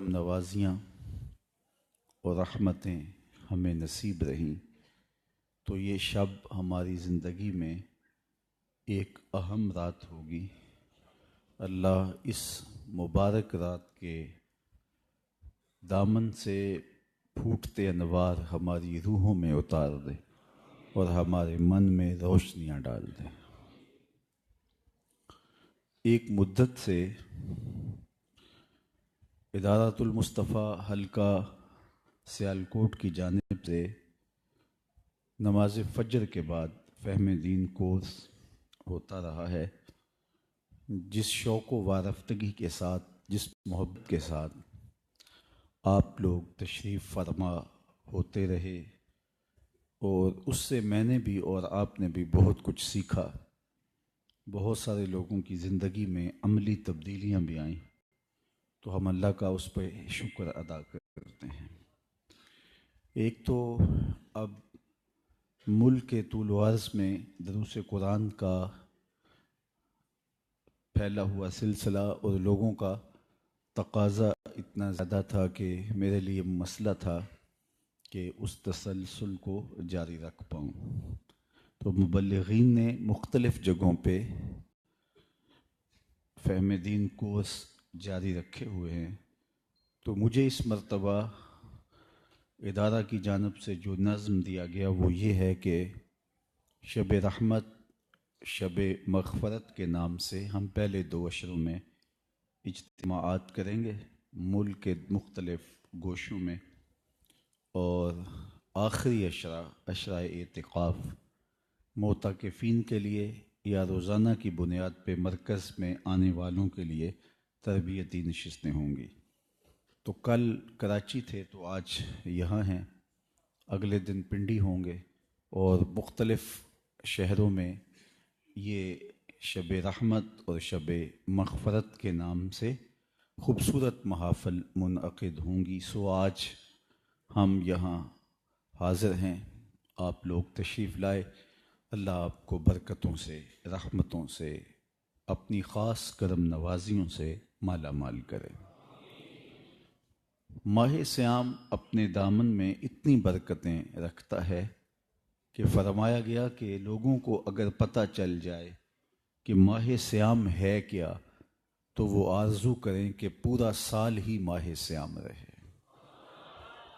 نوازیاں اور رحمتیں ہمیں نصیب رہیں تو یہ شب ہماری زندگی میں ایک اہم رات ہوگی۔ اللہ اس مبارک رات کے دامن سے پھوٹتے انوار ہماری روحوں میں اتار دے اور ہمارے من میں روشنیاں ڈال دے۔ ایک مدت سے ادارۃ المصطفیٰ حلقہ سیالکوٹ کی جانب سے نماز فجر کے بعد فہم دین کورس ہوتا رہا ہے۔ جس شوق و وارفتگی کے ساتھ، جس محبت کے ساتھ آپ لوگ تشریف فرما ہوتے رہے اور اس سے میں نے بھی اور آپ نے بھی بہت کچھ سیکھا۔ بہت سارے لوگوں کی زندگی میں عملی تبدیلیاں بھی آئیں، تو ہم اللہ کا اس پہ شکر ادا کرتے ہیں۔ ایک تو اب ملک کے طول و عرض میں دروس قرآن کا پھیلا ہوا سلسلہ اور لوگوں کا تقاضا اتنا زیادہ تھا کہ میرے لیے مسئلہ تھا کہ اس تسلسل کو جاری رکھ پاؤں۔ تو مبلغین نے مختلف جگہوں پہ فہم دین کورس جاری رکھے ہوئے ہیں، تو مجھے اس مرتبہ ادارہ کی جانب سے جو نظم دیا گیا وہ یہ ہے کہ شب رحمت، شب مغفرت کے نام سے ہم پہلے 2 اشروں میں اجتماعات کریں گے ملک کے مختلف گوشوں میں، اور آخری اشرہ اعتکاف معتکفین کے لیے یا روزانہ کی بنیاد پہ مرکز میں آنے والوں کے لیے تربیتی نشستیں ہوں گی۔ تو کل کراچی تھے تو آج یہاں ہیں، اگلے دن پنڈی ہوں گے، اور مختلف شہروں میں یہ شب رحمت اور شب مغفرت کے نام سے خوبصورت محافل منعقد ہوں گی۔ سو آج ہم یہاں حاضر ہیں، آپ لوگ تشریف لائے۔ اللہ آپ کو برکتوں سے، رحمتوں سے، اپنی خاص کرم نوازیوں سے مالا مال کرے۔ ماہ صیام اپنے دامن میں اتنی برکتیں رکھتا ہے کہ فرمایا گیا کہ لوگوں کو اگر پتہ چل جائے کہ ماہ صیام ہے کیا تو وہ آرزو کریں کہ پورا سال ہی ماہ صیام رہے۔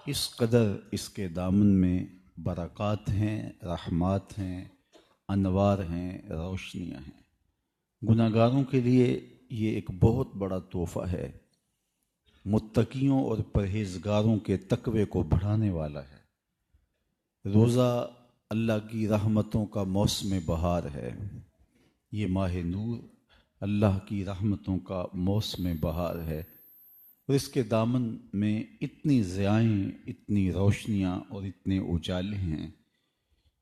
اس قدر اس کے دامن میں برکات ہیں، رحمات ہیں، انوار ہیں، روشنیاں ہیں۔ گناہ گاروں کے لیے یہ ایک بہت بڑا تحفہ ہے، متقیوں اور پرہیزگاروں کے تقوی کو بڑھانے والا ہے۔ روزہ اللہ کی رحمتوں کا موسم بہار ہے، یہ ماہ نور اللہ کی رحمتوں کا موسم بہار ہے، اور اس کے دامن میں اتنی ضیائیں، اتنی روشنیاں اور اتنے اجالے ہیں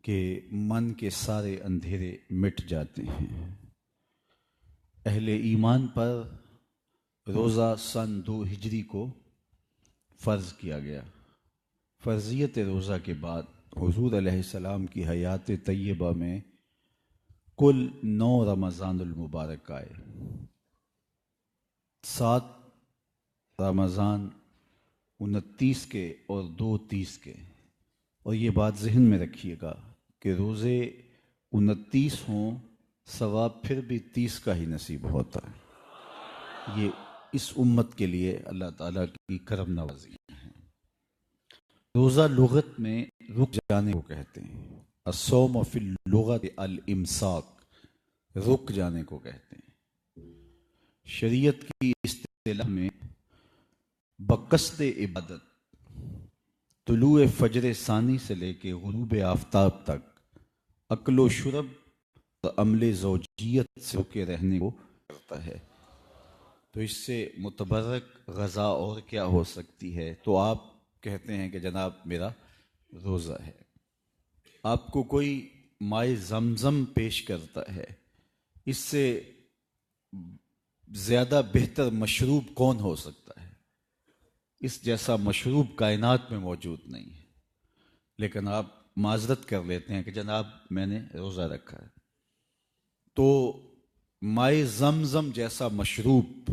کہ من کے سارے اندھیرے مٹ جاتے ہیں۔ اہل ایمان پر روزہ سن 2 ہجری کو فرض کیا گیا۔ فرضیت روزہ کے بعد حضور علیہ السلام کی حیات طیبہ میں کل 9 رمضان المبارک آئے، 7 رمضان 29 کے اور 2 30 کے، اور یہ بات ذہن میں رکھیے گا کہ روزے 29 ہوں ثواب پھر بھی 30 کا ہی نصیب ہوتا ہے۔ یہ اس امت کے لیے اللہ تعالیٰ کی کرم نوازی ہے۔ روزہ لغت میں رک جانے کو کہتے ہیں، الصوم فی اللغت الامساک، رک جانے کو کہتے ہیں۔ شریعت کی اصطلاح میں بقصد عبادت طلوع فجر ثانی سے لے کے غروب آفتاب تک اکل و شرب اور عمل زوجیت سے روکے رہنے کو کرتا ہے۔ تو اس سے متبرک غذا اور کیا ہو سکتی ہے؟ تو آپ کہتے ہیں کہ جناب میرا روزہ ہے۔ آپ کو کوئی مائے زمزم پیش کرتا ہے، اس سے زیادہ بہتر مشروب کون ہو سکتا ہے؟ اس جیسا مشروب کائنات میں موجود نہیں ہے، لیکن آپ معذرت کر لیتے ہیں کہ جناب میں نے روزہ رکھا ہے۔ تو مائے زمزم جیسا مشروب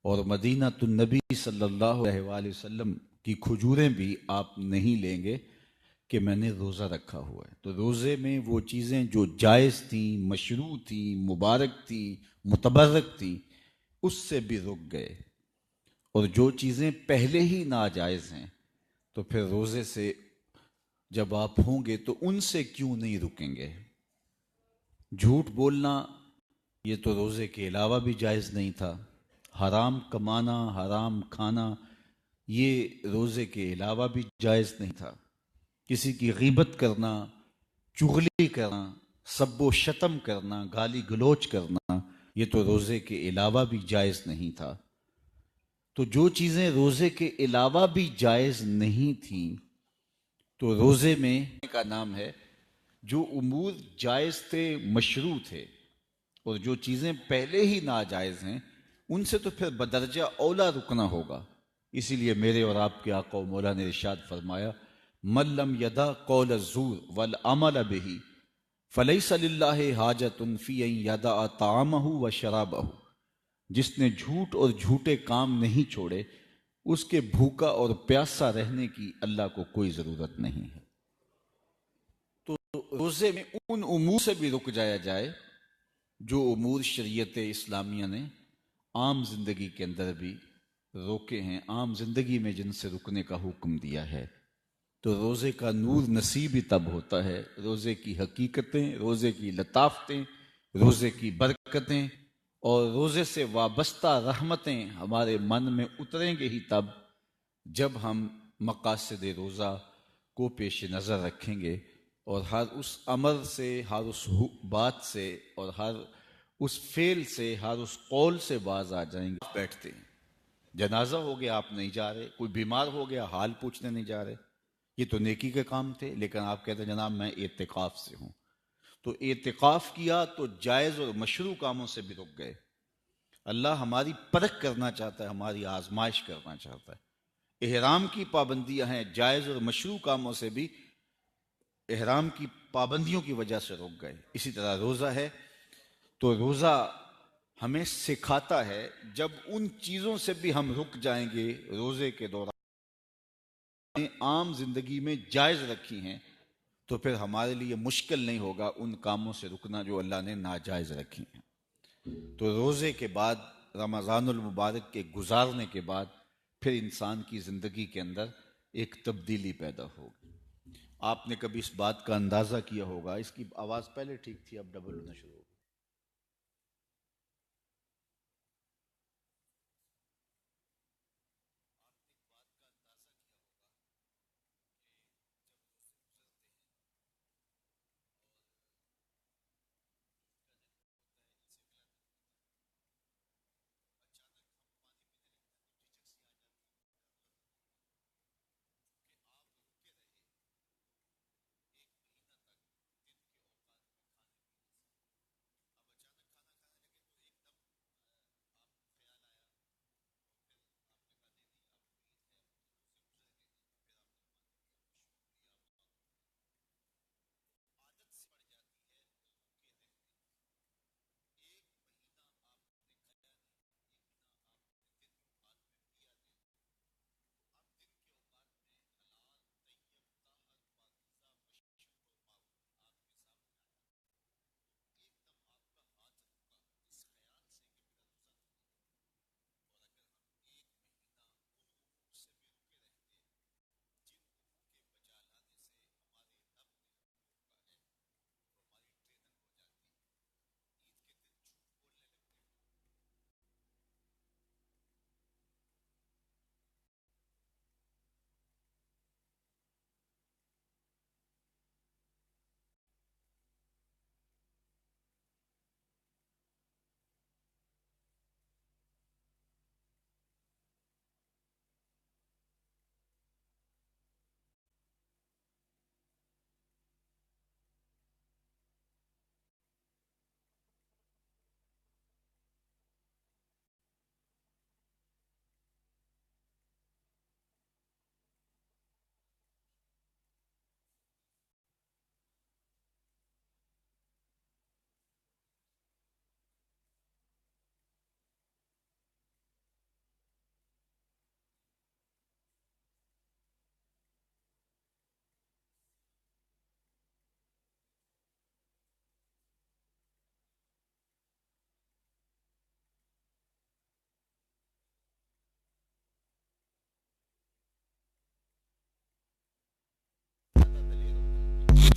اور مدینہ النبی صلی اللہ علیہ وآلہ وسلم کی کھجوریں بھی آپ نہیں لیں گے کہ میں نے روزہ رکھا ہوا ہے۔ تو روزے میں وہ چیزیں جو جائز تھیں، مشروع تھیں، مبارک تھیں، متبرک تھیں، اس سے بھی رک گئے، اور جو چیزیں پہلے ہی ناجائز ہیں تو پھر روزے سے جب آپ ہوں گے تو ان سے کیوں نہیں رکیں گے؟ جھوٹ بولنا یہ تو روزے کے علاوہ بھی جائز نہیں تھا، حرام کمانا، حرام کھانا یہ روزے کے علاوہ بھی جائز نہیں تھا، کسی کی غیبت کرنا، چغلی کرنا، سب و شتم کرنا، گالی گلوچ کرنا یہ تو روزے کے علاوہ بھی جائز نہیں تھا۔ تو جو چیزیں روزے کے علاوہ بھی جائز نہیں تھیں تو روزے میں کا نام ہے جو امور جائز تھے، مشروع تھے، اور جو چیزیں پہلے ہی ناجائز ہیں ان سے تو پھر بدرجہ اولا رکنا ہوگا۔ اسی لیے میرے اور آپ کے آقا و مولا نے ارشاد فرمایا من لم یدع قول الزور والعمل به فلیس للہ حاجۃ فی ان یدع طعامہ و شرابہ، جس نے جھوٹ اور جھوٹے کام نہیں چھوڑے اس کے بھوکا اور پیاسا رہنے کی اللہ کو کوئی ضرورت نہیں ہے۔ تو روزے میں ان امور سے بھی رک جایا جائے جو امور شریعت اسلامیہ نے عام زندگی کے اندر بھی روکے ہیں، عام زندگی میں جن سے رکنے کا حکم دیا ہے، تو روزے کا نور نصیب ہی تب ہوتا ہے، روزے کی حقیقتیں، روزے کی لطافتیں، روزے کی برکتیں اور روزے سے وابستہ رحمتیں ہمارے من میں اتریں گے ہی تب جب ہم مقاصد روزہ کو پیش نظر رکھیں گے اور ہر اس عمل سے، ہر اس بات سے اور ہر اس فعل سے، ہر اس قول سے باز آ جائیں گے۔ بیٹھتے ہیں، جنازہ ہو گیا آپ نہیں جا رہے، کوئی بیمار ہو گیا حال پوچھنے نہیں جا رہے، یہ تو نیکی کے کام تھے، لیکن آپ کہتے ہیں جناب میں اعتکاف سے ہوں، تو اعتکاف کیا تو جائز اور مشروع کاموں سے بھی رک گئے۔ اللہ ہماری پرکھ کرنا چاہتا ہے، ہماری آزمائش کرنا چاہتا ہے۔ احرام کی پابندیاں ہیں، جائز اور مشروع کاموں سے بھی احرام کی پابندیوں کی وجہ سے رک گئے۔ اسی طرح روزہ ہے تو روزہ ہمیں سکھاتا ہے جب ان چیزوں سے بھی ہم رک جائیں گے روزے کے دوران عام زندگی میں جائز رکھی ہیں تو پھر ہمارے لیے مشکل نہیں ہوگا ان کاموں سے رکنا جو اللہ نے ناجائز رکھی ہیں۔ تو روزے کے بعد، رمضان المبارک کے گزارنے کے بعد پھر انسان کی زندگی کے اندر ایک تبدیلی پیدا ہوگی۔ آپ نے کبھی اس بات کا اندازہ کیا ہوگا، اس کی آواز پہلے ٹھیک تھی اب ڈبل ہونا شروع ہو گئی۔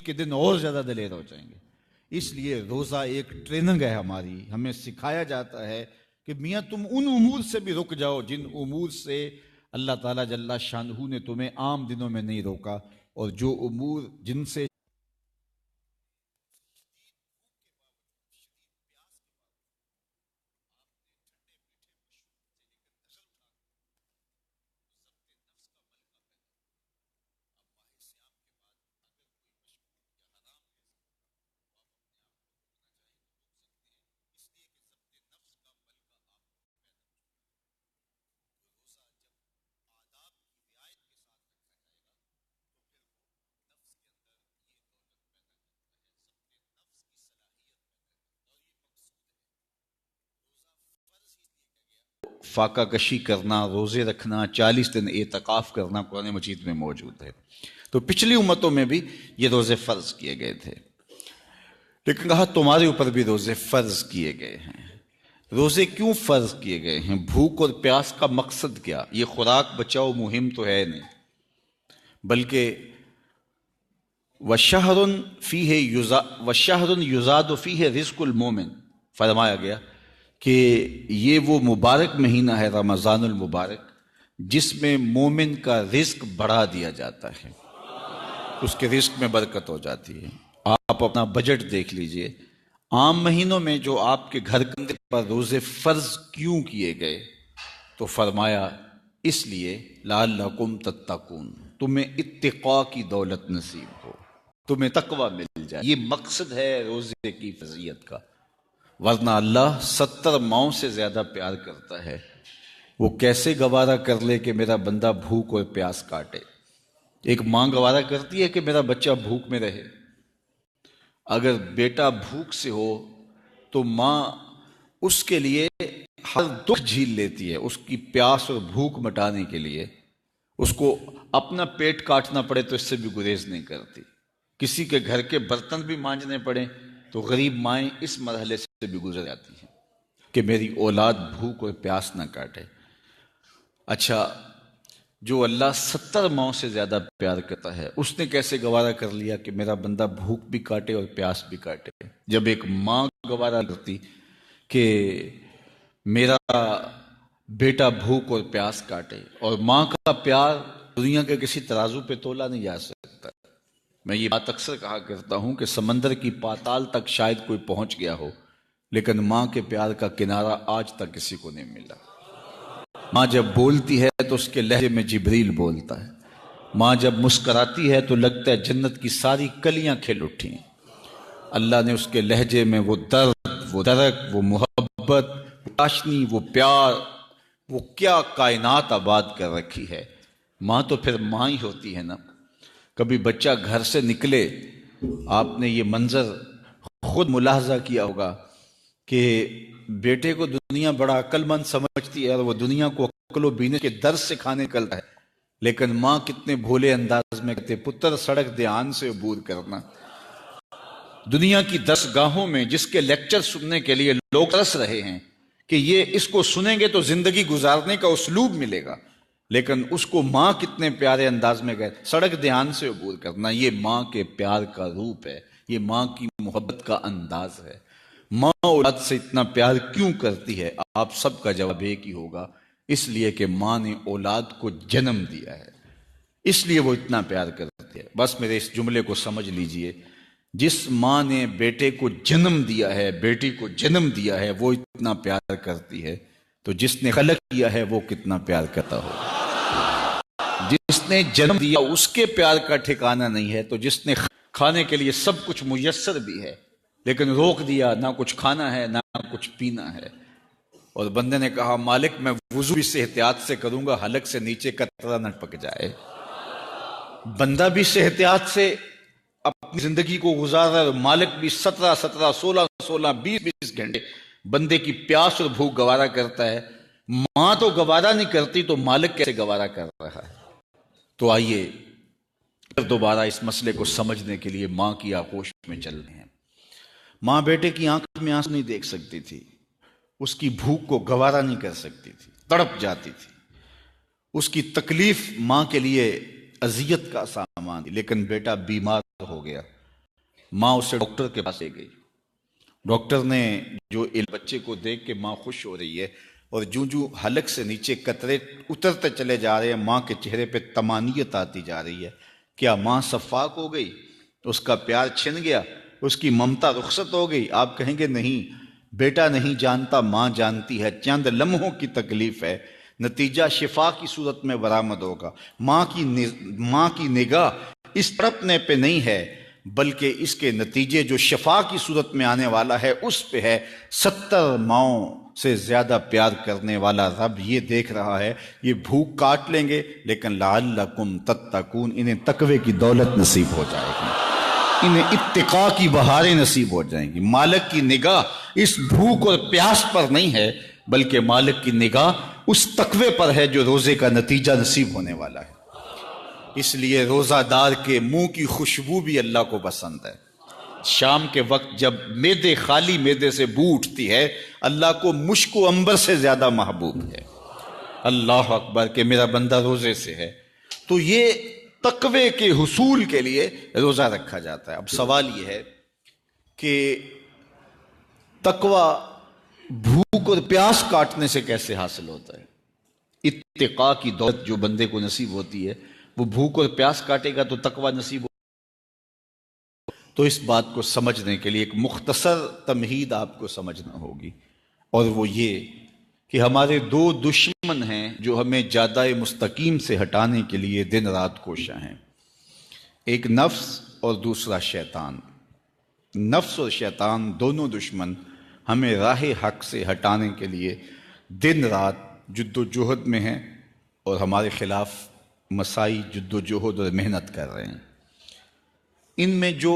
کے دن اور زیادہ دلیر ہو جائیں گے۔ اس لیے روزہ ایک ٹریننگ ہے ہماری، ہمیں سکھایا جاتا ہے کہ میاں تم ان امور سے بھی رک جاؤ جن امور سے اللہ تعالیٰ جل شانہ نے تمہیں عام دنوں میں نہیں روکا، اور جو امور جن سے فاقہ کشی کرنا، روزے رکھنا، 40 دن اعتکاف کرنا قرآن مجید میں موجود ہے۔ تو پچھلی امتوں میں بھی یہ روزے فرض کیے گئے تھے، لیکن کہا تمہارے اوپر بھی روزے فرض کیے گئے ہیں۔ روزے کیوں فرض کیے گئے ہیں؟ بھوک اور پیاس کا مقصد کیا؟ یہ خوراک بچاؤ مہم تو ہے نہیں، بلکہ وَشَهْرٌ يُزَادُ فِيهِ رِزْقُ الْمُؤْمِنِ، فرمایا گیا کہ یہ وہ مبارک مہینہ ہے رمضان المبارک جس میں مومن کا رزق بڑھا دیا جاتا ہے، اس کے رزق میں برکت ہو جاتی ہے۔ آپ اپنا بجٹ دیکھ لیجئے، عام مہینوں میں جو آپ کے گھر کے پر روزے فرض کیوں کیے گئے؟ تو فرمایا اس لیے لعلکم تتقون، تمہیں اتقاء کی دولت نصیب ہو، تمہیں تقوی مل جائے، یہ مقصد ہے روزے کی فضیلت کا۔ ورنہ اللہ 70 ماؤں سے زیادہ پیار کرتا ہے، وہ کیسے گوارا کر لے کہ میرا بندہ بھوک اور پیاس کاٹے؟ ایک ماں گوارا کرتی ہے کہ میرا بچہ بھوک میں رہے؟ اگر بیٹا بھوک سے ہو تو ماں اس کے لیے ہر دکھ جھیل لیتی ہے، اس کی پیاس اور بھوک مٹانے کے لیے اس کو اپنا پیٹ کاٹنا پڑے تو اس سے بھی گریز نہیں کرتی، کسی کے گھر کے برتن بھی مانجنے پڑے تو غریب مائیں اس مرحلے سے بھی گزر جاتی ہیں کہ میری اولاد بھوک اور پیاس نہ کاٹے۔ اچھا، جو اللہ 70 ماؤں سے زیادہ پیار کرتا ہے اس نے کیسے گوارا کر لیا کہ میرا بندہ بھوک بھی کاٹے اور پیاس بھی کاٹے؟ جب ایک ماں گوارا کرتی کہ میرا بیٹا بھوک اور پیاس کاٹے، اور ماں کا پیار دنیا کے کسی ترازو پہ تولا نہیں جا سکتا۔ میں یہ بات اکثر کہا کرتا ہوں کہ سمندر کی پاتال تک شاید کوئی پہنچ گیا ہو، لیکن ماں کے پیار کا کنارہ آج تک کسی کو نہیں ملا۔ ماں جب بولتی ہے تو اس کے لہجے میں جبریل بولتا ہے، ماں جب مسکراتی ہے تو لگتا ہے جنت کی ساری کلیاں کھل اٹھی ہیں۔ اللہ نے اس کے لہجے میں وہ درد، وہ درک، وہ محبت، وہ چاشنی، وہ پیار، وہ کیا کائنات آباد کر رکھی ہے۔ ماں تو پھر ماں ہی ہوتی ہے نا۔ کبھی بچہ گھر سے نکلے، آپ نے یہ منظر خود ملاحظہ کیا ہوگا کہ بیٹے کو دنیا بڑا عقل مند سمجھتی ہے اور وہ دنیا کو عقل و بینے کے درس سکھانے نکلتا ہے، لیکن ماں کتنے بھولے انداز میں کہتے پتر سڑک دھیان سے عبور کرنا۔ دنیا کی 10 گاہوں میں جس کے لیکچر سننے کے لیے لوگ ترس رہے ہیں کہ یہ اس کو سنیں گے تو زندگی گزارنے کا اسلوب ملے گا، لیکن اس کو ماں کتنے پیارے انداز میں کہے سڑک دھیان سے عبور کرنا۔ یہ ماں کے پیار کا روپ ہے، یہ ماں کی محبت کا انداز ہے۔ ماں اولاد سے اتنا پیار کیوں کرتی ہے؟ آپ سب کا جواب ایک ہی ہوگا، اس لیے کہ ماں نے اولاد کو جنم دیا ہے، اس لیے وہ اتنا پیار کرتی ہے۔ بس میرے اس جملے کو سمجھ لیجئے، جس ماں نے بیٹے کو جنم دیا ہے، بیٹی کو جنم دیا ہے، وہ اتنا پیار کرتی ہے، تو جس نے خلق کیا ہے وہ کتنا پیار کرتا ہوگا۔ جس نے جنم دیا اس کے پیار کا ٹھکانہ نہیں ہے، تو جس نے کھانے کے لیے سب کچھ میسر بھی ہے لیکن روک دیا، نہ کچھ کھانا ہے نہ کچھ پینا ہے، اور بندے نے کہا مالک میں وضو اس احتیاط سے کروں گا حلق سے نیچے قطرہ نہ پک جائے۔ بندہ بھی اس احتیاط سے اپنی زندگی کو گزار رہا ہے، مالک بھی 17 16 20 گھنٹے بندے کی پیاس اور بھوک گوارا کرتا ہے۔ ماں تو گوارا نہیں کرتی تو مالک کیسے گوارا کر رہا ہے؟ تو آئیے دوبارہ اس مسئلے کو سمجھنے کے لیے ماں کی آغوش میں چل رہے ہیں۔ ماں بیٹے کی آنکھ میں آنسو نہیں دیکھ سکتی تھی، اس کی بھوک کو گوارا نہیں کر سکتی تھی، تڑپ جاتی تھی۔ اس کی تکلیف ماں کے لیے اذیت کا سامان تھی، لیکن بیٹا بیمار ہو گیا، ماں اسے ڈاکٹر کے پاس لے گئی. ڈاکٹر نے جو بچے کو دیکھ کے ماں خوش ہو رہی ہے اور جو حلق سے نیچے قطرے اترتے چلے جا رہے ہیں، ماں کے چہرے پہ طمانینت آتی جا رہی ہے. کیا ماں صفاق ہو گئی؟ اس کا پیار چھن گیا؟ اس کی ممتا رخصت ہو گئی؟ آپ کہیں گے نہیں، بیٹا نہیں جانتا، ماں جانتی ہے. چند لمحوں کی تکلیف ہے، نتیجہ شفا کی صورت میں برآمد ہوگا. ماں کی نگاہ اس تڑپنے پہ نہیں ہے، بلکہ اس کے نتیجے جو شفا کی صورت میں آنے والا ہے اس پہ ہے. 70 ماؤں سے زیادہ پیار کرنے والا رب یہ دیکھ رہا ہے، یہ بھوک کاٹ لیں گے لیکن لعلکم تتقون، انہیں تقوی کی دولت نصیب ہو جائے گی، انہیں اتقاء کی بہاریں نصیب ہو جائیں گی. مالک کی نگاہ اس بھوک اور پیاس پر نہیں ہے، بلکہ مالک کی نگاہ اس تقوی پر ہے جو روزے کا نتیجہ نصیب ہونے والا ہے. اس لیے روزہ دار کے منہ کی خوشبو بھی اللہ کو پسند ہے. شام کے وقت جب معدے خالی معدے سے بو اٹھتی ہے، اللہ کو مشک و عنبر سے زیادہ محبوب ہے. اللہ اکبر کہ میرا بندہ روزے سے ہے. تو یہ تقوی کے حصول کے لیے روزہ رکھا جاتا ہے. اب سوال یہ ہے کہ تقوی بھوک اور پیاس کاٹنے سے کیسے حاصل ہوتا ہے؟ اتقاء کی دولت جو بندے کو نصیب ہوتی ہے، وہ بھوک اور پیاس کاٹے گا تو تقوی نصیب ہو. تو اس بات کو سمجھنے کے لیے ایک مختصر تمہید آپ کو سمجھنا ہوگی، اور وہ یہ کہ ہمارے 2 دشمن ہیں جو ہمیں جادہ مستقیم سے ہٹانے کے لیے دن رات کوشاں ہیں. ایک نفس اور دوسرا شیطان. نفس اور شیطان دونوں دشمن ہمیں راہ حق سے ہٹانے کے لیے دن رات جد و جہد میں ہیں اور ہمارے خلاف مساعی جد و جہد اور محنت کر رہے ہیں. ان میں جو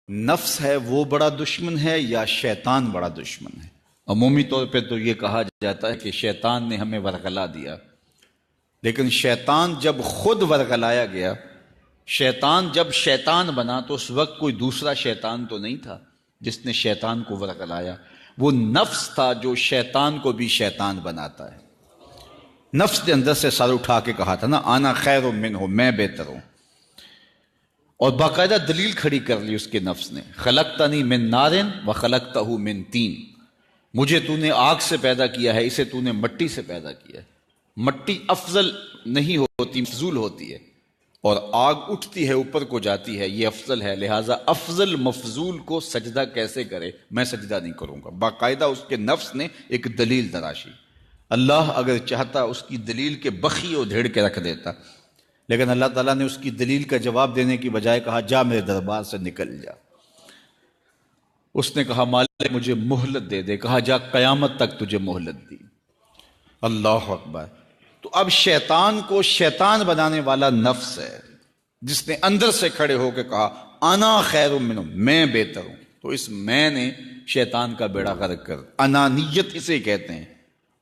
نفس ہے وہ بڑا دشمن ہے یا شیطان بڑا دشمن ہے؟ عمومی طور پہ تو یہ کہا جاتا ہے کہ شیطان نے ہمیں ورغلا دیا، لیکن شیطان جب خود ورغلایا گیا، شیطان جب شیطان بنا تو اس وقت کوئی دوسرا شیطان تو نہیں تھا جس نے شیطان کو ورغلایا. وہ نفس تھا جو شیطان کو بھی شیطان بناتا ہے. نفس نے اندر سے سر اٹھا کے کہا تھا نا، انا خیر منہ، میں بہتر ہوں، اور باقاعدہ دلیل کھڑی کر لی اس کے نفس نے. خلقتنی من نار وخلقتہ من طین، مجھے تو نے آگ سے پیدا کیا ہے، اسے تو نے مٹی سے پیدا کیا ہے. مٹی افضل نہیں ہوتی، مفضول ہوتی ہے، اور آگ اٹھتی ہے اوپر کو جاتی ہے، یہ افضل ہے. لہٰذا افضل مفضول کو سجدہ کیسے کرے؟ میں سجدہ نہیں کروں گا. باقاعدہ اس کے نفس نے ایک دلیل تراشی. اللہ اگر چاہتا اس کی دلیل کے بخی و دھیڑ کے رکھ دیتا، لیکن اللہ تعالیٰ نے اس کی دلیل کا جواب دینے کی بجائے کہا جا میرے دربار سے نکل جا. اس نے کہا مالک مجھے مہلت دے دے. کہا جا قیامت تک تجھے مہلت دی. اللہ اکبر. تو اب شیطان کو شیطان بنانے والا نفس ہے جس نے اندر سے کھڑے ہو کے کہا انا خیر منہ، میں بہتر ہوں. تو اس میں نے شیطان کا بیڑا غرق کر. انانیت اسے کہتے ہیں،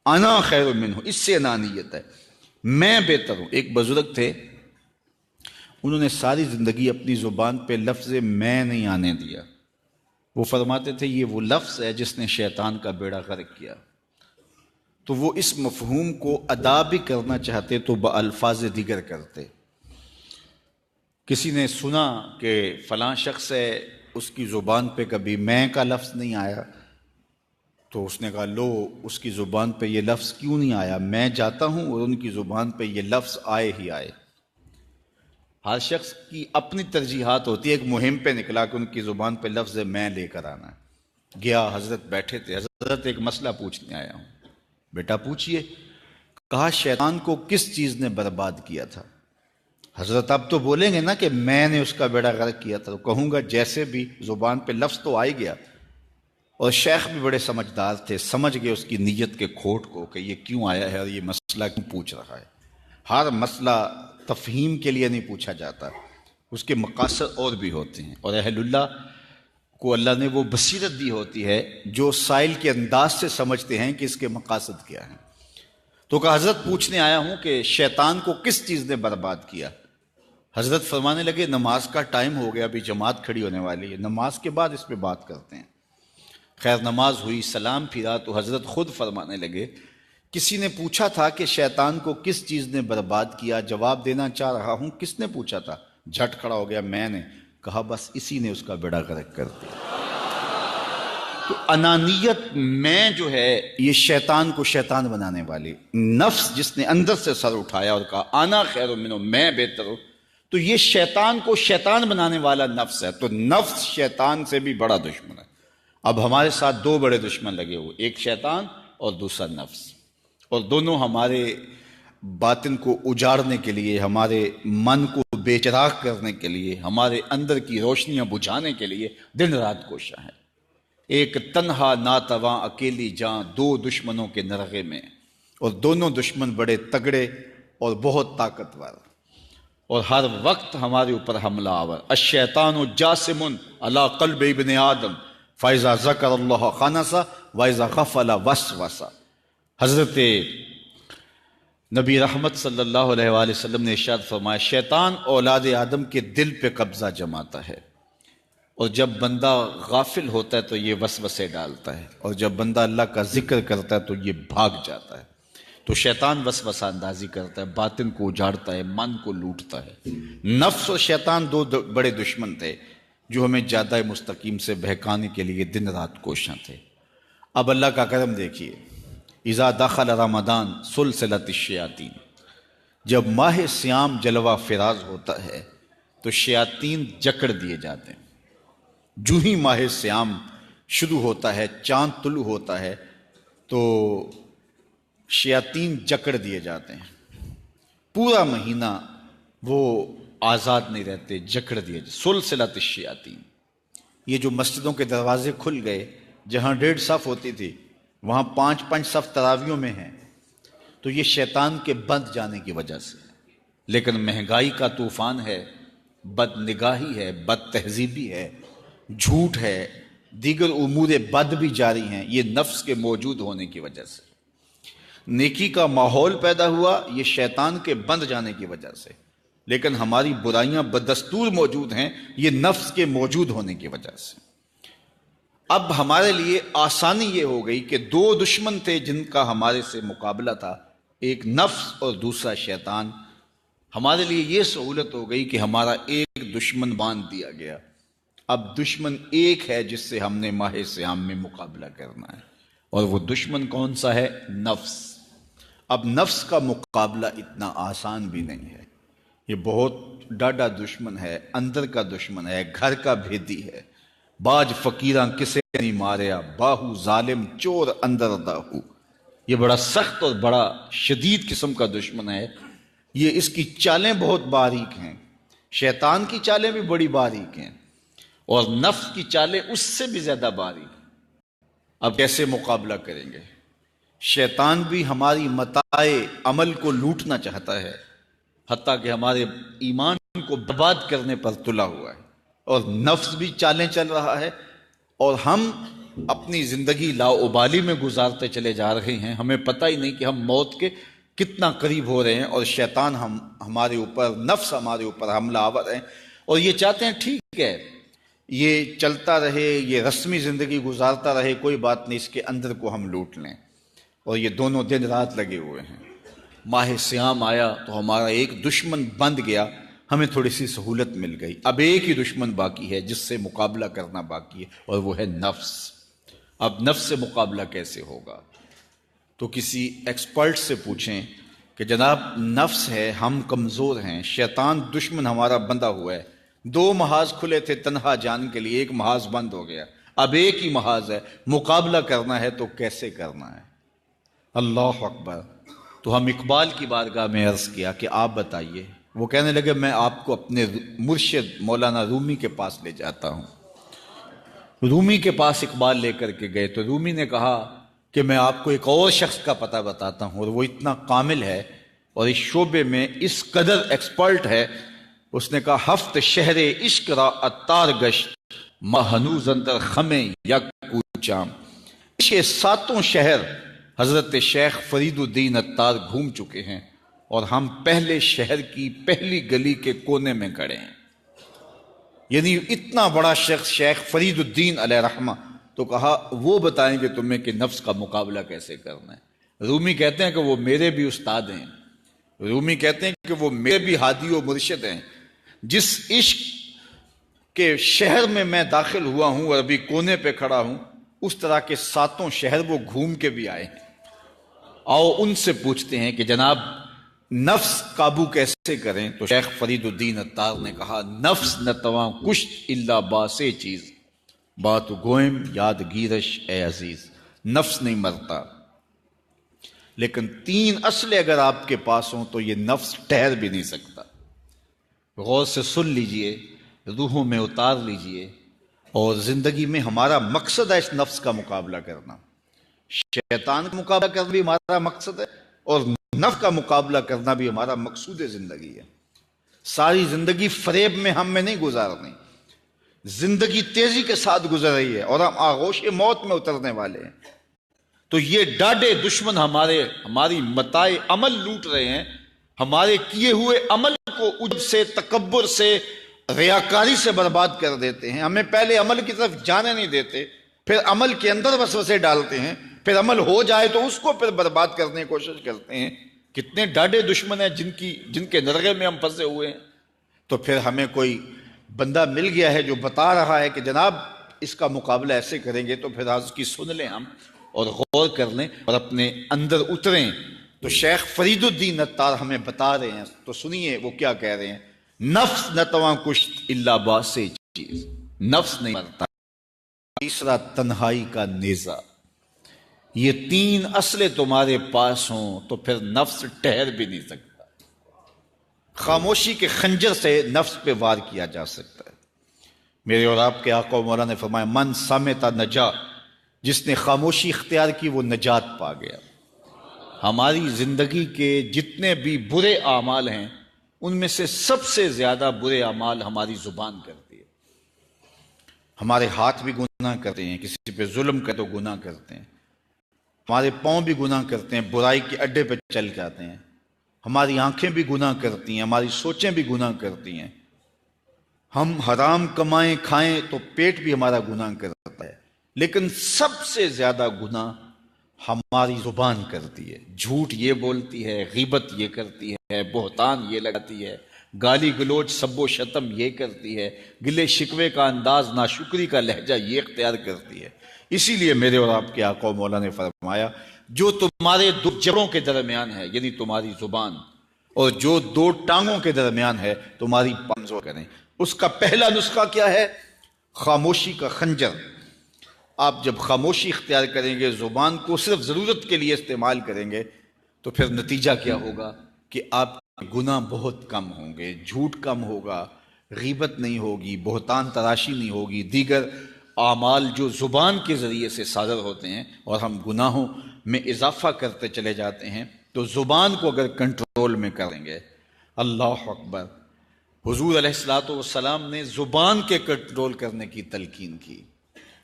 انا خیر منہ، اس سے انانیت ہے، میں بہتر ہوں. ایک بزرگ تھے، انہوں نے ساری زندگی اپنی زبان پہ لفظ میں نہیں آنے دیا. وہ فرماتے تھے یہ وہ لفظ ہے جس نے شیطان کا بیڑا غرق کیا. تو وہ اس مفہوم کو ادا بھی کرنا چاہتے تو بالفاظ دیگر کرتے. کسی نے سنا کہ فلاں شخص ہے، اس کی زبان پہ کبھی میں کا لفظ نہیں آیا، تو اس نے کہا لو اس کی زبان پہ یہ لفظ کیوں نہیں آیا؟ میں جاتا ہوں اور ان کی زبان پہ یہ لفظ آئے ہی آئے. ہر شخص کی اپنی ترجیحات ہوتی ہے. ایک مہم پہ نکلا کہ ان کی زبان پہ لفظ میں لے کر آنا ہے. گیا، حضرت بیٹھے تھے. حضرت ایک مسئلہ پوچھنے آیا ہوں. بیٹا پوچھئے. کہا شیطان کو کس چیز نے برباد کیا تھا؟ حضرت اب تو بولیں گے نا کہ میں نے اس کا بیڑا غرق کیا تھا. تو کہوں گا جیسے بھی زبان پہ لفظ تو آئی گیا، اور شیخ بھی بڑے سمجھدار تھے، سمجھ گئے اس کی نیت کے کھوٹ کو کہ یہ کیوں آیا ہے اور یہ مسئلہ کیوں پوچھ رہا ہے. ہر مسئلہ تفہیم کے لیے نہیں پوچھا جاتا، اس کے مقاصد اور بھی ہوتے ہیں، اور اہل اللہ کو اللہ نے وہ بصیرت دی ہوتی ہے جو سائل کے انداز سے سمجھتے ہیں کہ اس کے مقاصد کیا ہیں. تو کہا حضرت پوچھنے آیا ہوں کہ شیطان کو کس چیز نے برباد کیا؟ حضرت فرمانے لگے نماز کا ٹائم ہو گیا، ابھی جماعت کھڑی ہونے والی ہے، نماز کے بعد اس پہ بات کرتے ہیں. خیر نماز ہوئی، سلام پھرا تو حضرت خود فرمانے لگے کسی نے پوچھا تھا کہ شیطان کو کس چیز نے برباد کیا؟ جواب دینا چاہ رہا ہوں. کس نے پوچھا تھا؟ جھٹ کھڑا ہو گیا میں نے. کہا بس اسی نے اس کا بیڑا غرق کر دیا۔ تو انانیت میں جو ہے یہ شیطان کو شیطان بنانے والی، نفس جس نے اندر سے سر اٹھایا اور کہا آنا خیر منہ، میں بہتر ہوں، تو یہ شیطان کو شیطان بنانے والا نفس ہے۔ تو نفس شیطان سے بھی بڑا دشمن ہے۔ اب ہمارے ساتھ دو بڑے دشمن لگے ہوئے، ایک شیطان اور دوسرا نفس، اور دونوں ہمارے باطن کو اجاڑنے کے لیے، ہمارے من کو بے چراغ کرنے کے لیے، ہمارے اندر کی روشنیاں بجھانے کے لیے دن رات کوشاں ہیں۔ ایک تنہا ناتواں اکیلی جاں، دو دشمنوں کے نرغے میں، اور دونوں دشمن بڑے تگڑے اور بہت طاقتور، اور ہر وقت ہمارے اوپر حملہ آور۔ الشیطان جاسم علی قلب ابن آدم فاذا ذکر اللہ خنس واذا غفل وسوس۔ حضرت نبی رحمت صلی اللہ علیہ وآلہ وسلم نے ارشاد فرمایا، شیطان اولاد آدم کے دل پہ قبضہ جماتا ہے، اور جب بندہ غافل ہوتا ہے تو یہ وسوسے ڈالتا ہے، اور جب بندہ اللہ کا ذکر کرتا ہے تو یہ بھاگ جاتا ہے۔ تو شیطان وسوسہ اندازی کرتا ہے، باطن کو اجاڑتا ہے، من کو لوٹتا ہے۔ نفس اور شیطان دو بڑے دشمن تھے جو ہمیں جادہ مستقیم سے بہکانے کے لیے دن رات کوشاں تھے۔ اب اللہ کا کرم دیکھیے، اذا دخل رمضان سلسلت الشیاطین، جب ماہ سیام جلوہ فراز ہوتا ہے تو شیاطین جکڑ دیے جاتے ہیں۔ جو ہی ماہ سیام شروع ہوتا ہے، چاند طلوع ہوتا ہے تو شیاطین جکڑ دیے جاتے ہیں۔ پورا مہینہ وہ آزاد نہیں رہتے، جکڑ دیے جاتے۔ سلسلۃ الشیاطین، یہ جو مسجدوں کے دروازے کھل گئے، جہاں 1.5 صف ہوتی تھی وہاں 5 صف تراویوں میں ہیں، تو یہ شیطان کے بند جانے کی وجہ سے۔ لیکن مہنگائی کا طوفان ہے، بد نگاہی ہے، بد تہذیبی ہے، جھوٹ ہے، دیگر امور بد بھی جاری ہیں، یہ نفس کے موجود ہونے کی وجہ سے۔ نیکی کا ماحول پیدا ہوا یہ شیطان کے بند جانے کی وجہ سے، لیکن ہماری برائیاں بدستور موجود ہیں یہ نفس کے موجود ہونے کی وجہ سے۔ اب ہمارے لیے آسانی یہ ہو گئی کہ دو دشمن تھے جن کا ہمارے سے مقابلہ تھا، ایک نفس اور دوسرا شیطان۔ ہمارے لیے یہ سہولت ہو گئی کہ ہمارا ایک دشمن باندھ دیا گیا۔ اب دشمن ایک ہے جس سے ہم نے ماہ سیام میں مقابلہ کرنا ہے، اور وہ دشمن کون سا ہے؟ نفس۔ اب نفس کا مقابلہ اتنا آسان بھی نہیں ہے، یہ بہت ڈاڈا دشمن ہے، اندر کا دشمن ہے، گھر کا بھیدی ہے۔ باج فقیراں کسے نہیں ماریا، باہو ظالم چور اندر داہو۔ یہ بڑا سخت اور بڑا شدید قسم کا دشمن ہے، یہ اس کی چالیں بہت باریک ہیں۔ شیطان کی چالیں بھی بڑی باریک ہیں، اور نفس کی چالیں اس سے بھی زیادہ باریک۔ اب کیسے مقابلہ کریں گے؟ شیطان بھی ہماری متاع عمل کو لوٹنا چاہتا ہے، حتیٰ کہ ہمارے ایمان کو برباد کرنے پر تلا ہوا ہے، اور نفس بھی چالیں چل رہا ہے، اور ہم اپنی زندگی لاؤبالی میں گزارتے چلے جا رہے ہیں۔ ہمیں پتہ ہی نہیں کہ ہم موت کے کتنا قریب ہو رہے ہیں، اور شیطان ہمارے اوپر، نفس ہمارے اوپر حملہ آور ہیں، اور یہ چاہتے ہیں ٹھیک ہے یہ چلتا رہے، یہ رسمی زندگی گزارتا رہے، کوئی بات نہیں، اس کے اندر کو ہم لوٹ لیں۔ اور یہ دونوں دن رات لگے ہوئے ہیں۔ ماہ سیام آیا تو ہمارا ایک دشمن بند گیا، ہمیں تھوڑی سی سہولت مل گئی۔ اب ایک ہی دشمن باقی ہے جس سے مقابلہ کرنا باقی ہے، اور وہ ہے نفس۔ اب نفس سے مقابلہ کیسے ہوگا؟ تو کسی ایکسپرٹ سے پوچھیں کہ جناب نفس ہے، ہم کمزور ہیں، شیطان دشمن ہمارا بندہ ہوا ہے، 2 محاذ کھلے تھے تنہا جان کے لیے، ایک محاذ بند ہو گیا، اب ایک ہی محاذ ہے، مقابلہ کرنا ہے تو کیسے کرنا ہے؟ اللہ اکبر۔ تو ہم اقبال کی بارگاہ میں عرض کیا کہ آپ بتائیے۔ وہ کہنے لگے میں آپ کو اپنے مرشد مولانا رومی کے پاس لے جاتا ہوں۔ رومی کے پاس اقبال لے کر کے گئے تو رومی نے کہا کہ میں آپ کو ایک اور شخص کا پتہ بتاتا ہوں، اور وہ اتنا کامل ہے اور اس شعبے میں اس قدر ایکسپرٹ ہے۔ اس نے کہا ہفت شہر عشق را اتار گشت ما ہنوز اندر خمیں یک کوچام۔ عشق 7 شہر حضرت شیخ فرید الدین اتار گھوم چکے ہیں، اور ہم پہلے شہر کی پہلی گلی کے کونے میں کھڑے ہیں۔ یعنی اتنا بڑا شخص شیخ فرید الدین علیہ رحمہ، تو کہا وہ بتائیں گے تمہیں کہ نفس کا مقابلہ کیسے کرنا ہے۔ رومی کہتے ہیں کہ وہ میرے بھی استاد ہیں، رومی کہتے ہیں کہ وہ میرے بھی ہادی و مرشد ہیں۔ جس عشق کہ شہر میں داخل ہوا ہوں اور ابھی کونے پہ کھڑا ہوں، اس طرح کے 7 شہر وہ گھوم کے بھی آئے ہیں۔ آؤ ان سے پوچھتے ہیں کہ جناب نفس قابو کیسے کریں؟ تو شیخ فرید الدین عطار نے کہا نفس نتواں کشت الا باسے چیز، بات گوئم یاد گیرش اے عزیز۔ نفس نہیں مرتا، لیکن 3 اصلیں اگر آپ کے پاس ہوں تو یہ نفس ٹھہر بھی نہیں سکتا۔ غور سے سن لیجئے، روحوں میں اتار لیجئے، اور زندگی میں ہمارا مقصد ہے اس نفس کا مقابلہ کرنا۔ شیطان کا مقابلہ کرنا بھی ہمارا مقصد ہے، اور نفس کا مقابلہ کرنا بھی ہمارا مقصود زندگی ہے۔ ساری زندگی فریب میں ہم میں نہیں گزارنی، زندگی تیزی کے ساتھ گزر رہی ہے اور ہم آغوش موت میں اترنے والے ہیں۔ تو یہ ڈاڈے دشمن ہماری متاع عمل لوٹ رہے ہیں، ہمارے کیے ہوئے عمل کو عجب سے، تکبر سے، ریاکاری سے برباد کر دیتے ہیں۔ ہمیں پہلے عمل کی طرف جانے نہیں دیتے، پھر عمل کے اندر وسوسے ڈالتے ہیں، پھر عمل ہو جائے تو اس کو پھر برباد کرنے کی کوشش کرتے ہیں۔ کتنے ڈاڈے دشمن ہیں جن کے نرغے میں ہم پھنسے ہوئے ہیں۔ تو پھر ہمیں کوئی بندہ مل گیا ہے جو بتا رہا ہے کہ جناب اس کا مقابلہ ایسے کریں گے، تو پھر آج کی سن لیں ہم اور غور کر لیں اور اپنے اندر اتریں۔ تو شیخ فرید الدین عطار ہمیں بتا رہے ہیں، تو سنیے وہ کیا کہہ رہے ہیں۔ نفس نتواں کشت الا باسے چیز، نفس نہیں مرتا۔ تیسرا تنہائی کا نیزہ، یہ 3 اصلیں تمہارے پاس ہوں تو پھر نفس ٹھہر بھی نہیں سکتا۔ خاموشی کے خنجر سے نفس پہ وار کیا جا سکتا ہے۔ میرے اور آپ کے آقا و مولا نے فرمایا من صمت نجا، جس نے خاموشی اختیار کی وہ نجات پا گیا۔ ہماری زندگی کے جتنے بھی برے اعمال ہیں ان میں سے سب سے زیادہ برے اعمال ہماری زبان کرتی ہے۔ ہمارے ہاتھ بھی گناہ کرتے ہیں، کسی پہ ظلم کرے تو گناہ کرتے ہیں، ہمارے پاؤں بھی گناہ کرتے ہیں، برائی کے اڈے پہ چل جاتے ہیں، ہماری آنکھیں بھی گناہ کرتی ہیں، ہماری سوچیں بھی گناہ کرتی ہیں، ہم حرام کمائیں کھائیں تو پیٹ بھی ہمارا گناہ کرتا ہے، لیکن سب سے زیادہ گناہ ہماری زبان کرتی ہے۔ جھوٹ یہ بولتی ہے، غیبت یہ کرتی ہے، بہتان یہ لگاتی ہے، گالی گلوچ سب و شتم یہ کرتی ہے، گلے شکوے کا انداز، ناشکری کا لہجہ یہ اختیار کرتی ہے۔ اسی لیے میرے اور آپ کے آقا و مولا نے فرمایا جو تمہارے 2 جبڑوں کے درمیان ہے، یعنی تمہاری زبان، اور جو 2 ٹانگوں کے درمیان ہے تمہاری پنزو کریں۔ اس کا پہلا نسخہ کیا ہے؟ خاموشی کا خنجر۔ آپ جب خاموشی اختیار کریں گے، زبان کو صرف ضرورت کے لیے استعمال کریں گے، تو پھر نتیجہ کیا ہوگا کہ آپ کے گناہ بہت کم ہوں گے، جھوٹ کم ہوگا، غیبت نہیں ہوگی، بہتان تراشی نہیں ہوگی، دیگر اعمال جو زبان کے ذریعے سے صادر ہوتے ہیں اور ہم گناہوں میں اضافہ کرتے چلے جاتے ہیں۔ تو زبان کو اگر کنٹرول میں کریں گے، اللہ اکبر، حضور علیہ الصلوۃ والسلام نے زبان کے کنٹرول کرنے کی تلقین کی،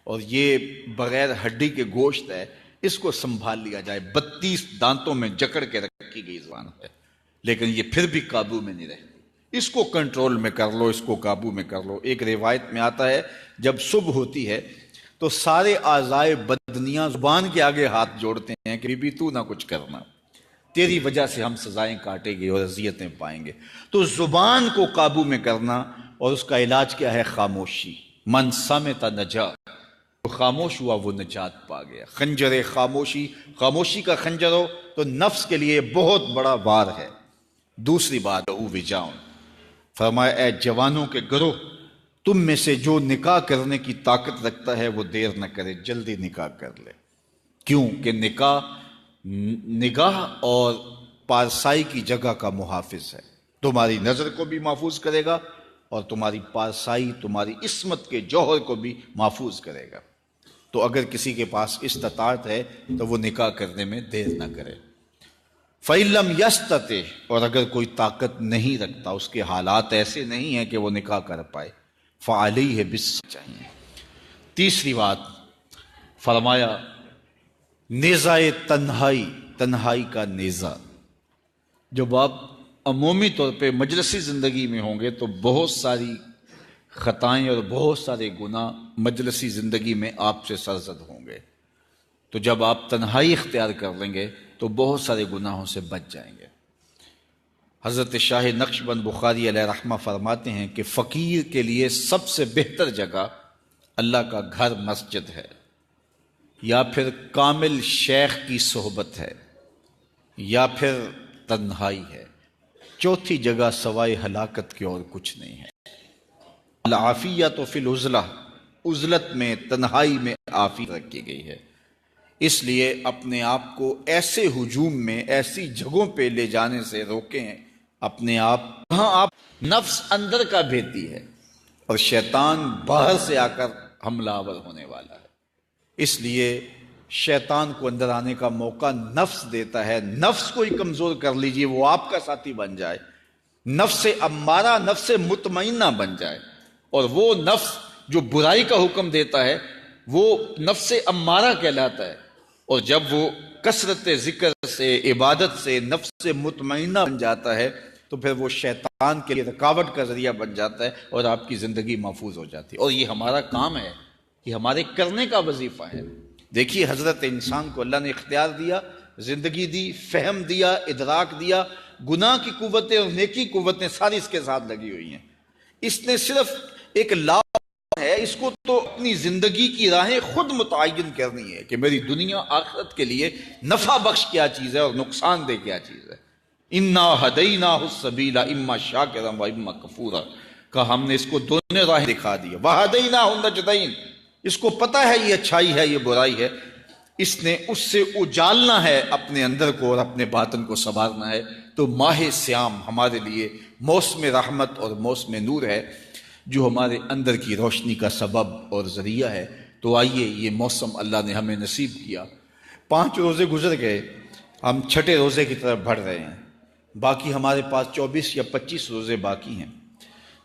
اور یہ بغیر ہڈی کے گوشت ہے، اس کو سنبھال لیا جائے۔ 32 دانتوں میں جکڑ کے رکھی گئی زبان ہے، لیکن یہ پھر بھی قابو میں نہیں رہتی۔ اس کو کنٹرول میں کر لو، اس کو قابو میں کر لو۔ ایک روایت میں آتا ہے جب صبح ہوتی ہے تو سارے اعضائے بدنیاں زبان کے آگے ہاتھ جوڑتے ہیں کہ بی بی تو نہ کچھ کرنا، تیری وجہ سے ہم سزائیں کاٹیں گے اور اذیتیں پائیں گے۔ تو زبان کو قابو میں کرنا، اور اس کا علاج کیا ہے؟ خاموشی۔ من صمت نجا، جو خاموش ہوا وہ نجات پا گیا۔ خنجر خاموشی، خاموشی کا خنجر ہو تو نفس کے لیے بہت بڑا وار ہے۔ دوسری بات وجاؤں، فرمایا اے جوانوں کے گروہ، تم میں سے جو نکاح کرنے کی طاقت رکھتا ہے وہ دیر نہ کرے، جلدی نکاح کر لے۔ کیوں کہ نگاہ اور پارسائی کی جگہ کا محافظ ہے، تمہاری نظر کو بھی محفوظ کرے گا اور تمہاری پارسائی، تمہاری عصمت کے جوہر کو بھی محفوظ کرے گا۔ تو اگر کسی کے پاس استطاعت ہے تو وہ نکاح کرنے میں دیر نہ کرے۔ فَإِلَّمْ يَسْتَطِعْ، اور اگر کوئی طاقت نہیں رکھتا، اس کے حالات ایسے نہیں ہیں کہ وہ نکاح کر پائے، فَعَلَيْهِ بِالصَّبْرِ، چاہیے۔ تیسری بات فرمایا نیزہ تنہائی کا نیزہ۔ جب آپ عمومی طور پہ مجلسی زندگی میں ہوں گے تو بہت ساری خطائیں اور بہت سارے گناہ مجلسی زندگی میں آپ سے سرزد ہوں گے، تو جب آپ تنہائی اختیار کر لیں گے تو بہت سارے گناہوں سے بچ جائیں گے۔ حضرت شاہ نقشبند بخاری علیہ رحمہ فرماتے ہیں کہ فقیر کے لیے سب سے بہتر جگہ اللہ کا گھر مسجد ہے، یا پھر کامل شیخ کی صحبت ہے، یا پھر تنہائی ہے۔ چوتھی جگہ سوائے ہلاکت کے اور کچھ نہیں ہے۔ العافیۃ فی العزلہ، عزلت میں، تنہائی میں عافیت رکھی گئی ہے۔ اس لیے اپنے آپ کو ایسے ہجوم میں، ایسی جگہوں پہ لے جانے سے روکیں اپنے آپ، جہاں آپ نفس اندر کا بھیتی ہے اور شیطان باہر سے آ کر حملہ آور ہونے والا ہے۔ اس لیے شیطان کو اندر آنے کا موقع نفس دیتا ہے۔ نفس کو ہی کمزور کر لیجئے، وہ آپ کا ساتھی بن جائے، نفس امارہ، نفس مطمئنہ بن جائے، اور وہ نفس جو برائی کا حکم دیتا ہے وہ نفس امارہ کہلاتا ہے، اور جب وہ کثرت ذکر سے، عبادت سے نفس مطمئنہ بن جاتا ہے تو پھر وہ شیطان کے لیے رکاوٹ کا ذریعہ بن جاتا ہے اور آپ کی زندگی محفوظ ہو جاتی ہے۔ اور یہ ہمارا کام ہے، یہ ہمارے کرنے کا وظیفہ ہے۔ دیکھیے حضرت انسان کو اللہ نے اختیار دیا، زندگی دی، فہم دیا، ادراک دیا، گناہ کی قوتیں اور نیکی قوتیں ساری اس کے ساتھ لگی ہوئی ہیں۔ اس نے صرف ایک لا ہے، اس کو تو اپنی زندگی کی راہیں خود متعین کرنی ہے کہ میری دنیا آخرت کے لیے نفع بخش کیا چیز ہے اور نقصان دہ کیا چیز ہے۔ اِنَّا هَدَيْنَاهُ السَّبِيلَ إِمَّا شَاكِرًا وَإِمَّا كَفُورًا، کہ ہم نے اس کو دونوں راہیں دکھا دی۔ وَهَدَيْنَاهُ النَّجْدَيْنِ، اس کو پتہ ہے یہ اچھائی ہے، یہ برائی ہے، اس نے اس سے اجالنا ہے اپنے اندر کو اور اپنے باطن کو سنوارنا ہے۔ تو ماہ سیام ہمارے لیے موسم رحمت اور موسم نور ہے، جو ہمارے اندر کی روشنی کا سبب اور ذریعہ ہے۔ تو آئیے یہ موسم اللہ نے ہمیں نصیب کیا۔ 5 روزے گزر گئے، ہم 6 روزے کی طرف بڑھ رہے ہیں، باقی ہمارے پاس 24 یا 25 روزے باقی ہیں۔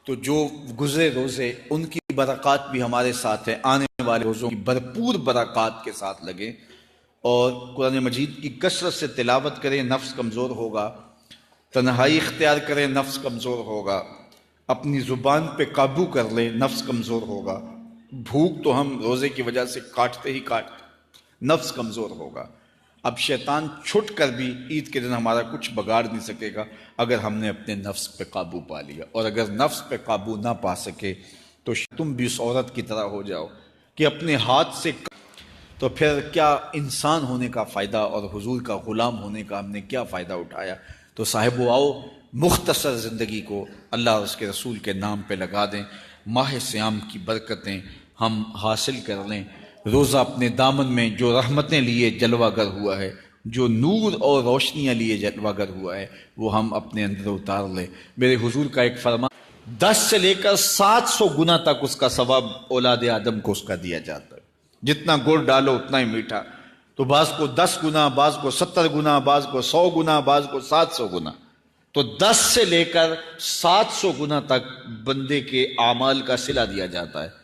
تو جو گزرے روزے ان کی برکات بھی ہمارے ساتھ ہیں، آنے والے روزوں کی بھرپور برکات کے ساتھ لگیں اور قرآن مجید کی کثرت سے تلاوت کریں، نفس کمزور ہوگا۔ تنہائی اختیار کریں، نفس کمزور ہوگا۔ اپنی زبان پہ قابو کر لیں، نفس کمزور ہوگا۔ بھوک تو ہم روزے کی وجہ سے کاٹتے ہی کاٹتے، نفس کمزور ہوگا۔ اب شیطان چھٹ کر بھی عید کے دن ہمارا کچھ بگاڑ نہیں سکے گا اگر ہم نے اپنے نفس پہ قابو پا لیا، اور اگر نفس پہ قابو نہ پا سکے تو تم بھی اس عورت کی طرح ہو جاؤ کہ اپنے ہاتھ سے، تو پھر کیا انسان ہونے کا فائدہ اور حضور کا غلام ہونے کا ہم نے کیا فائدہ اٹھایا؟ تو صاحبو آؤ مختصر زندگی کو اللہ اور اس کے رسول کے نام پہ لگا دیں، ماہ سیام کی برکتیں ہم حاصل کر لیں۔ روزہ اپنے دامن میں جو رحمتیں لیے جلوہ گر ہوا ہے، جو نور اور روشنیاں لیے جلوہ گر ہوا ہے، وہ ہم اپنے اندر اتار لیں۔ میرے حضور کا ایک فرمان، 10 سے لے کر 700 گنا تک اس کا ثواب اولاد آدم کو اس کا دیا جاتا ہے۔ جتنا گڑ ڈالو اتنا ہی میٹھا، تو بعض کو 10 گنا، بعض کو 70 گنا، بعض کو 100 گنا، بعض کو 700 گنا۔ تو 10 سے لے کر 700 گنا تک بندے کے اعمال کا صلہ دیا جاتا ہے۔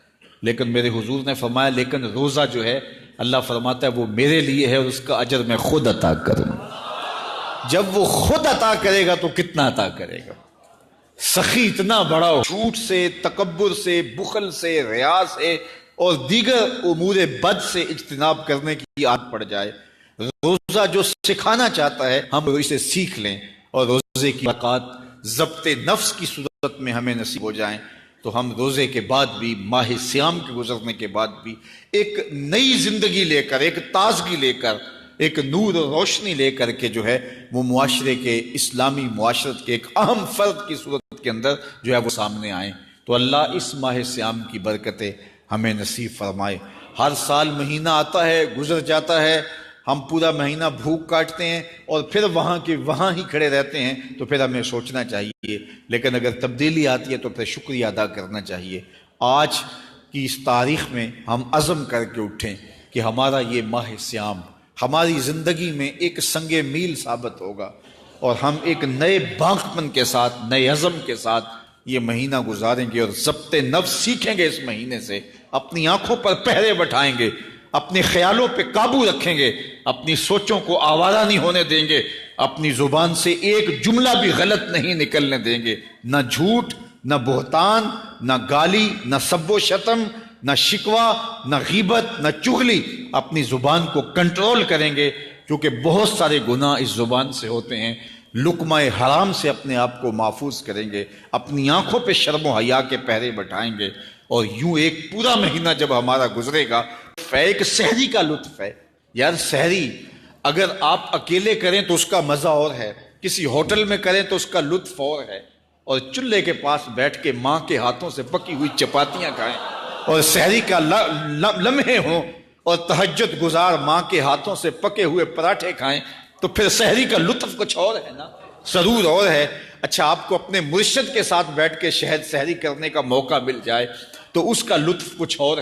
لیکن میرے حضور نے فرمایا لیکن روزہ جو ہے اللہ فرماتا ہے وہ میرے لیے ہے اور اس کا اجر میں خود عطا کروں۔ جب وہ خود عطا کرے گا تو کتنا عطا کرے گا؟ سخی اتنا بڑا ہو، جھوٹ سے، تکبر سے، بخل سے، ریا سے اور دیگر امور بد سے اجتناب کرنے کی عادت پڑ جائے۔ روزہ جو سکھانا چاہتا ہے ہم اسے سیکھ لیں اور روزے کی برکات ضبط نفس کی صورت میں ہمیں نصیب ہو جائیں، تو ہم روزے کے بعد بھی، ماہ سیام کے گزرنے کے بعد بھی ایک نئی زندگی لے کر، ایک تازگی لے کر، ایک نور اور روشنی لے کر کے جو ہے وہ معاشرے کے، اسلامی معاشرت کے ایک اہم فرد کی صورت کے اندر جو ہے وہ سامنے آئیں۔ تو اللہ اس ماہ سیام کی برکتیں ہمیں نصیب فرمائے۔ ہر سال مہینہ آتا ہے، گزر جاتا ہے، ہم پورا مہینہ بھوک کاٹتے ہیں اور پھر وہاں کے وہاں ہی کھڑے رہتے ہیں، تو پھر ہمیں سوچنا چاہیے، لیکن اگر تبدیلی آتی ہے تو پھر شکریہ ادا کرنا چاہیے۔ آج کی اس تاریخ میں ہم عزم کر کے اٹھیں کہ ہمارا یہ ماہ سیام ہماری زندگی میں ایک سنگ میل ثابت ہوگا، اور ہم ایک نئے باغپن کے ساتھ، نئے عزم کے ساتھ یہ مہینہ گزاریں گے اور ضبط نفس سیکھیں گے۔ اس مہینے سے اپنی آنکھوں پر پہرے بٹھائیں گے، اپنے خیالوں پہ قابو رکھیں گے، اپنی سوچوں کو آوارہ نہیں ہونے دیں گے، اپنی زبان سے ایک جملہ بھی غلط نہیں نکلنے دیں گے، نہ جھوٹ، نہ بہتان، نہ گالی، نہ سب و شتم، نہ شکوہ، نہ غیبت، نہ چغلی۔ اپنی زبان کو کنٹرول کریں گے کیونکہ بہت سارے گناہ اس زبان سے ہوتے ہیں. لقمہ حرام سے اپنے آپ کو محفوظ کریں گے، اپنی آنکھوں پہ شرم و حیا کے پہرے بٹھائیں گے، اور یوں ایک پورا مہینہ جب ہمارا گزرے گا. ایک سحری کا لطف ہے یار. سحری اگر آپ اکیلے کریں تو اس کا مزہ اور ہے، کسی ہوٹل میں کریں تو اس کا لطف اور ہے، اور چولہے کے پاس بیٹھ کے ماں کے ہاتھوں سے پکی ہوئی چپاتیاں کھائیں اور سحری کا لمحے ہوں، اور تہجد گزار ماں کے ہاتھوں سے پکے ہوئے پراٹھے کھائیں، تو پھر سحری کا لطف کچھ اور ہے نا، سرور اور ہے. اچھا آپ کو اپنے مرشد کے ساتھ بیٹھ کے شہد سحری کرنے کا موقع مل جائے تو اس کا لطف کچھ اور ہے.